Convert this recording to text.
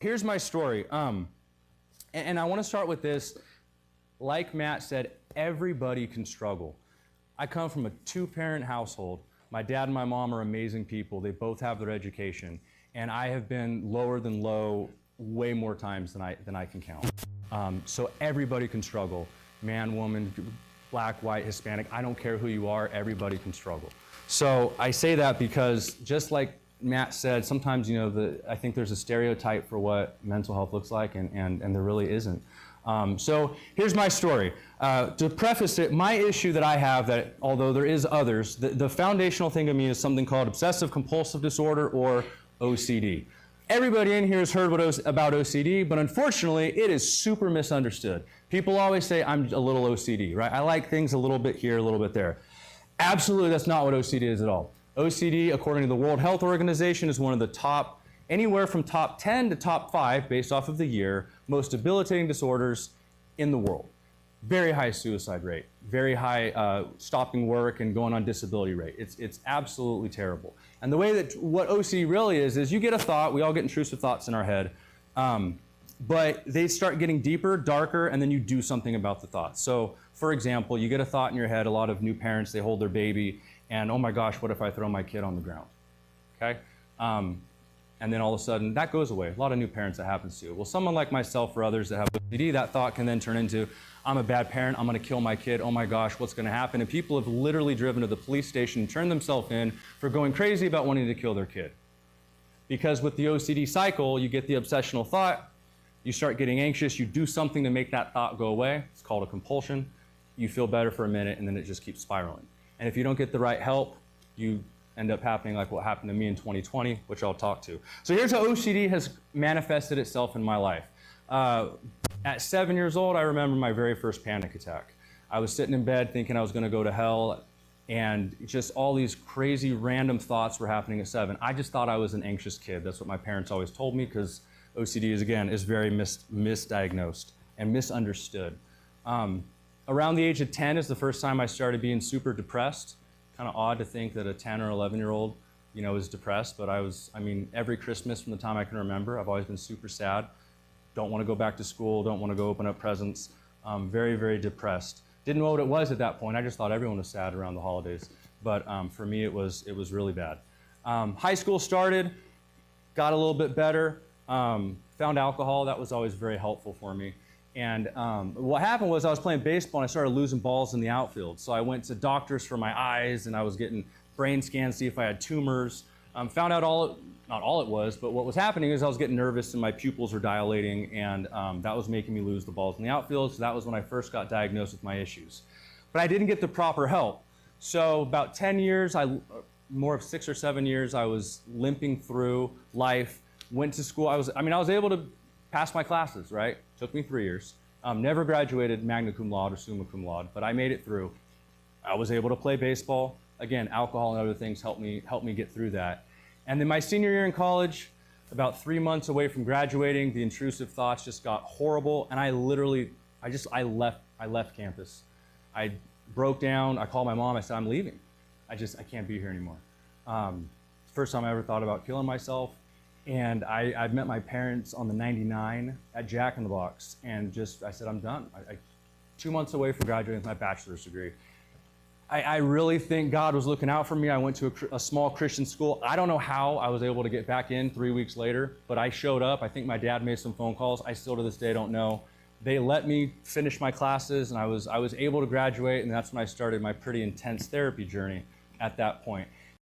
Here's my story. And I want to start with this. Like Matt said, everybody can struggle. I come from a two-parent household. My dad and my mom are amazing people. They both have their education. And I have been lower than low way more times than I can count. So everybody can struggle. Man, woman, black, white, Hispanic, I don't care who you are, everybody can struggle. So I say that because just like Matt said, sometimes, I think there's a stereotype for what mental health looks like, and there really isn't. So here's my story. To preface it, my issue that I have, that although there is others, the foundational thing to me is something called obsessive compulsive disorder, or OCD. Everybody in here has heard about OCD, but unfortunately, it is super misunderstood. People always say, I'm a little OCD, right? I like things a little bit here, a little bit there. Absolutely, that's not what OCD is at all. OCD, according to the World Health Organization, is one of the top, anywhere from top 10 to top 5, based off of the year, most debilitating disorders in the world. Very high suicide rate, very high stopping work and going on disability rate. It's absolutely terrible. And the way that what OCD really is you get a thought, we all get intrusive thoughts in our head, but they start getting deeper, darker, and then you do something about the thoughts. So, for example, you get a thought in your head, a lot of new parents, they hold their baby, and oh my gosh, what if I throw my kid on the ground, okay? And then all of a sudden, that goes away. A lot of new parents, that happens to. Well, someone like myself or others that have OCD, that thought can then turn into, I'm a bad parent, I'm gonna kill my kid, oh my gosh, what's gonna happen? And people have literally driven to the police station and turned themselves in for going crazy about wanting to kill their kid. Because with the OCD cycle, you get the obsessional thought, you start getting anxious, you do something to make that thought go away. It's called a compulsion. You feel better for a minute, and then it just keeps spiraling. And if you don't get the right help, you end up happening like what happened to me in 2020, which I'll talk to. So here's how OCD has manifested itself in my life. At 7 years old, I remember my very first panic attack. I was sitting in bed thinking I was gonna go to hell, and just all these crazy random thoughts were happening at 7. I just thought I was an anxious kid. That's what my parents always told me, because OCD is very misdiagnosed and misunderstood. Around the age of 10 is the first time I started being super depressed. Kind of odd to think that a 10 or 11-year-old, is depressed, but every Christmas from the time I can remember, I've always been super sad. Don't want to go back to school, don't want to go open up presents. Very, very depressed. Didn't know what it was at that point. I just thought everyone was sad around the holidays. But for me, it was really bad. High school started, got a little bit better, found alcohol. That was always very helpful for me. And what happened was I was playing baseball and I started losing balls in the outfield. So I went to doctors for my eyes, and I was getting brain scans to see if I had tumors. Found out not all it was, but what was happening is I was getting nervous and my pupils were dilating, and that was making me lose the balls in the outfield. So that was when I first got diagnosed with my issues. But I didn't get the proper help. So about 10 years, more of 6 or 7 years, I was limping through life, went to school. I was able to pass my classes, right? Took me 3 years. Never graduated magna cum laude or summa cum laude, but I made it through. I was able to play baseball. Again, alcohol and other things helped me get through that. And then my senior year in college, about 3 months away from graduating, the intrusive thoughts just got horrible, and I left campus. I broke down. I called my mom. I said, I'm leaving. I can't be here anymore. First time I ever thought about killing myself. And I met my parents on the 99 at Jack in the Box, and I said, I'm done. 2 months away from graduating with my bachelor's degree. I really think God was looking out for me. I went to a small Christian school. I don't know how I was able to get back in 3 weeks later, but I showed up. I think my dad made some phone calls. I still to this day don't know. They let me finish my classes, and I was able to graduate, and that's when I started my pretty intense therapy journey at that point.